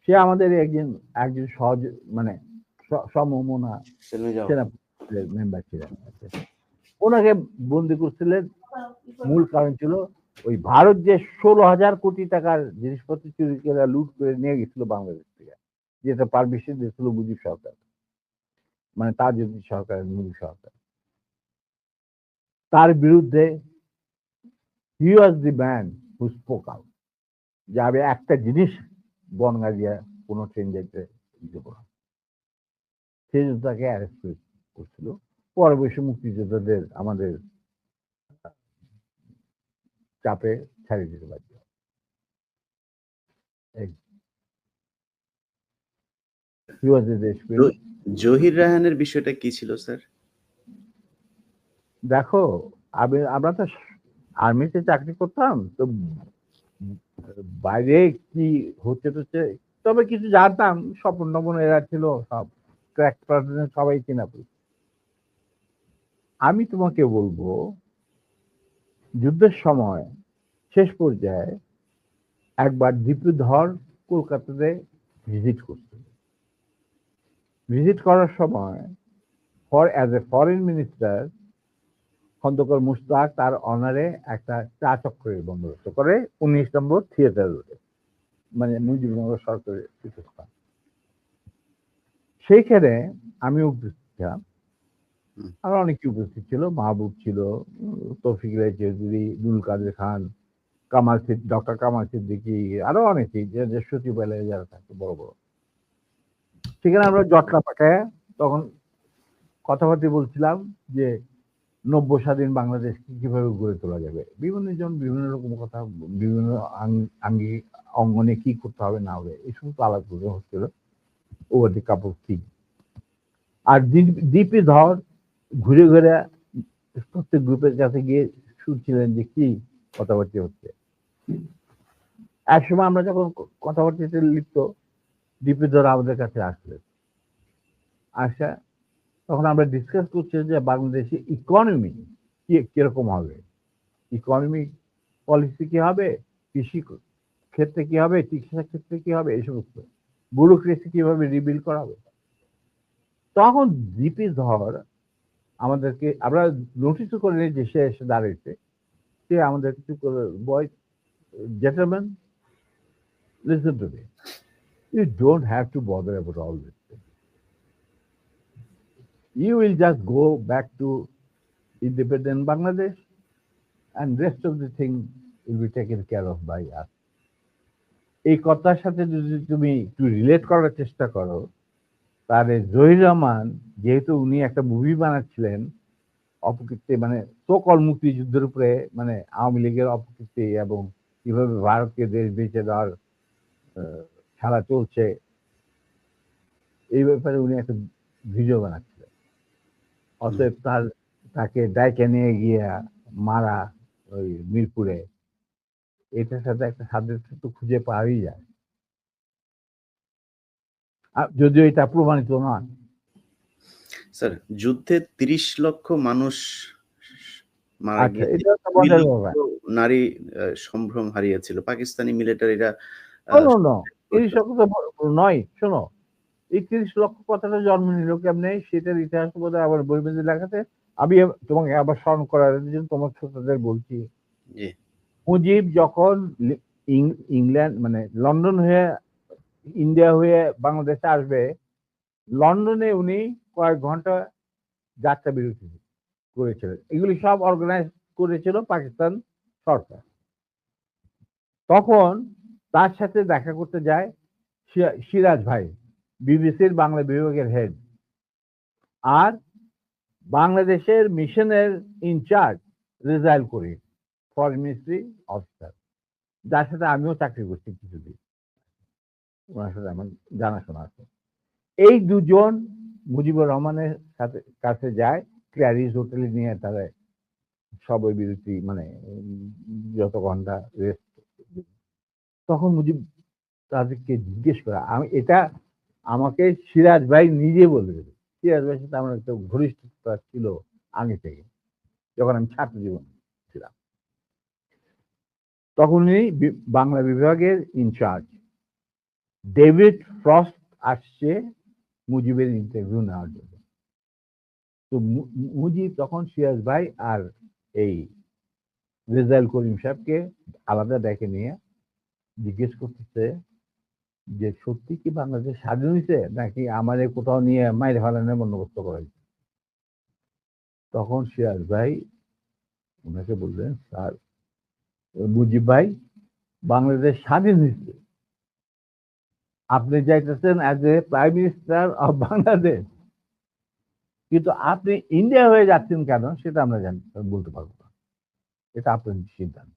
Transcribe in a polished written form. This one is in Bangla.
সে আমাদের একজন একজন সহজ মানে সমমনা সেনা মেম্বার ছিলেন। ওনাকে বন্দি করছিলেন, মূল কারণ ছিল ওই ভারত যে 16,000 কোটি টাকার জিনিসপত্র চুরি করে লুট করে নিয়ে গেছিল বাংলাদেশ থেকে, যেটা পারমিশন দিয়েছিল মুজিব সরকার, মানে তাজউদ্দিন সরকারের মুজিব সরকার। তার বিরুদ্ধে he was the man who spoke out, যে আমি একটা জিনিস বনগা দিয়ে কোনো ট্রেন যেতে দেবো না। সেই জন্য তাকে অ্যারেস্ট করছিল। পরে বসে মুক্তিযোদ্ধাদের আমাদের চাপে ছাড়িয়ে দিতে বাধ্য। জহির রায়হানের বিষয়টা কি ছিল স্যার? দেখো, আমরা তো আর্মিতে চাকরি করতাম, তো বাইরে কি হচ্ছে, তবে কিছু জানতাম। স্বপন টপন এরা ছিল, সব ক্র্যাক সবাই চেনা। আমি তোমাকে বলবো, যুদ্ধের সময় শেষ পর্যায়ে একবার দীপুধর কলকাতাতে ভিজিট করছিল। ভিজিট করার সময় as a foreign minister Khondaker Mostaq তার অনারে একটা চা চক্রের বন্দোবস্ত করে 19 নম্বর থিয়েটার রোডে, মানে মুজিবনগর সরকারের পীঠস্থান। সেইখানে আমি উপস্থিত ছিলাম, আর অনেকে উপস্থিত ছিল। মাহবুব ছিল, তৌফিক রায় চৌধুরী, দুল কাদের খান, ডক্টর কামাল সিদ্দিকী, আরো অনেকেই, যে সচিবালয়ে যারা থাকতো বড় বড়। সেখানে আমরা জটলা পাঠায় তখন কথাবার্তা বলছিলাম যে নব্য স্বাধীন বাংলাদেশকে কিভাবে গড়ে তোলা যাবে। বিভিন্ন জন বিভিন্ন রকম কথা, বিভিন্ন অঙ্গনে কি করতে হবে না হবে, এই সমস্ত আলাপ হচ্ছিল ওভার দি কাপ অফ টি। আর দীপি ধর ঘুরে ঘুরে প্রত্যেক গ্রুপের কাছে গিয়ে শুনছিলেন যে কি কথাবার্তা হচ্ছে। একসময় আমরা যখন কথাবার্তাতে লিপ্ত, দীপি ধর আমাদের কাছে আসলেন। আসা তখন আমরা ডিসকাস করছি যে বাংলাদেশে ইকোনমি কিরকম হবে, ইকোনমিক পলিসি কি হবে, কৃষি ক্ষেত্রে কি হবে, চিকিৎসা ক্ষেত্রে কি হবে, এই সমস্ত ব্যুরোক্রেসি কিভাবে রিবিল করা হবে। তখন দীপি ধর আমাদেরকে, আমরা নোটিসও করে নিই যে সে এসে দাঁড়িয়েছে, সে আমাদের কিছু বয়, gentlemen, listen to me. You don't have to bother about all this thing. You will just go back to independent Bangladesh and rest of the thing will be taken care of by us. এই কথার সাথে যদি তুমি একটু রিলেট করার চেষ্টা করো, তাহলে জহির রহমান, যেহেতু উনি একটা মুভি বানাচ্ছিলেন অপকীর্তি, মানে সকল মুক্তিযুদ্ধের উপরে, মানে আওয়ামী লীগের অপকীর্তি এবং কিভাবে ভারতকে দেশ বেঁচে দেওয়ার খেলা চলছে, এই ব্যাপারে উনি একটা ভিডিও বানাচ্ছিলেন। অতএব তাকে ডাইকে নিয়ে গিয়ে মারা ওই মিরপুরে, এটার সাথে একটা সাদৃশ্য তো খুঁজে পাওয়াই যায়, যদিও এটা প্রমাণিত নয়। স্যার, যুদ্ধে 30 লক্ষ মানুষ মারা গিয়েছে, নারী সম্ভ্রম হারিয়েছিল পাকিস্তানি মিলিটারিরা। 30 লক্ষ তো নয়, শোনো, এই 30 লক্ষ কথাটা জন্ম নিল কেমনে, সেটার ইতিহাস বোধ হয় আবার বইমেজে লেখাতে। আমি তোমাকে আবার স্মরণ করার জন্য তোমার ছোটদের বলছি, মুজিব যখন ইংল্যান্ড মানে লন্ডন হয়ে ইন্ডিয়া হয়ে বাংলাদেশে আসবে, লন্ডনে উনি কয়েক ঘন্টা যাত্রা বিরতি করেছিলেন। এগুলি সব অর্গানাইজ করেছিল পাকিস্তান সরকার। তখন তার সাথে দেখা করতে যায় সিরাজ ভাই, বিবিসির বাংলা বিভাগের হেড, আর বাংলাদেশের মিশনের ইনচার্জ রেজাইল করিম, ফরেন মিনিস্ট্রি অফিসার, যার সাথে আমিও চাকরি করছি কিছুদিন, ওনার সাথে আমার জানাশোনা আছে। এই দুজন মুজিবুর রহমানের কাছে যায়, ক্ল্যারিস হোটেলে নিয়ে তারা সবই বিরতি, মানে যত ঘন্টা রেস্ট। তখন মুজিব তাদেরকে জিজ্ঞেস করা, এটা আমাকে সিরাজ ভাই নিজে বলে দেবে। সিরাজ ভাইয়ের সাথে আমার একটা ঘনিষ্ঠতা ছিল আগে থেকে, যখন আমি ছাত্র জীবন ছিলাম। তখন উনি বাংলা বিভাগের ইনচার্জ, ডেভিড ফ্রস্ট আসছে মুজিবের ইন্টারভিউ নেওয়ার জন্য। তো মুজিব তখন সিরাজ ভাই আর এই রেজাউল করিম সাহেবকে আলাদা ডেকে নিয়ে জিজ্ঞেস করতেছে যে সত্যি কি বাংলাদেশ স্বাধীন হয়েছে নাকি আমাদের কোথাও নিয়ে মাইরে ফেলানোর বন্দোবস্ত করা হয়েছে। তখন সিরাজ ভাই ওনাকে বললেন, স্যার মুজিব ভাই, বাংলাদেশ স্বাধীন হয়েছে, আপনি যাইতেছেন as a prime minister of Bangladesh, কিন্তু আপনি ইন্ডিয়া হয়ে যাচ্ছেন কেন সেটা আমরা বলতে পারবো না, এটা আপনার সিদ্ধান্ত।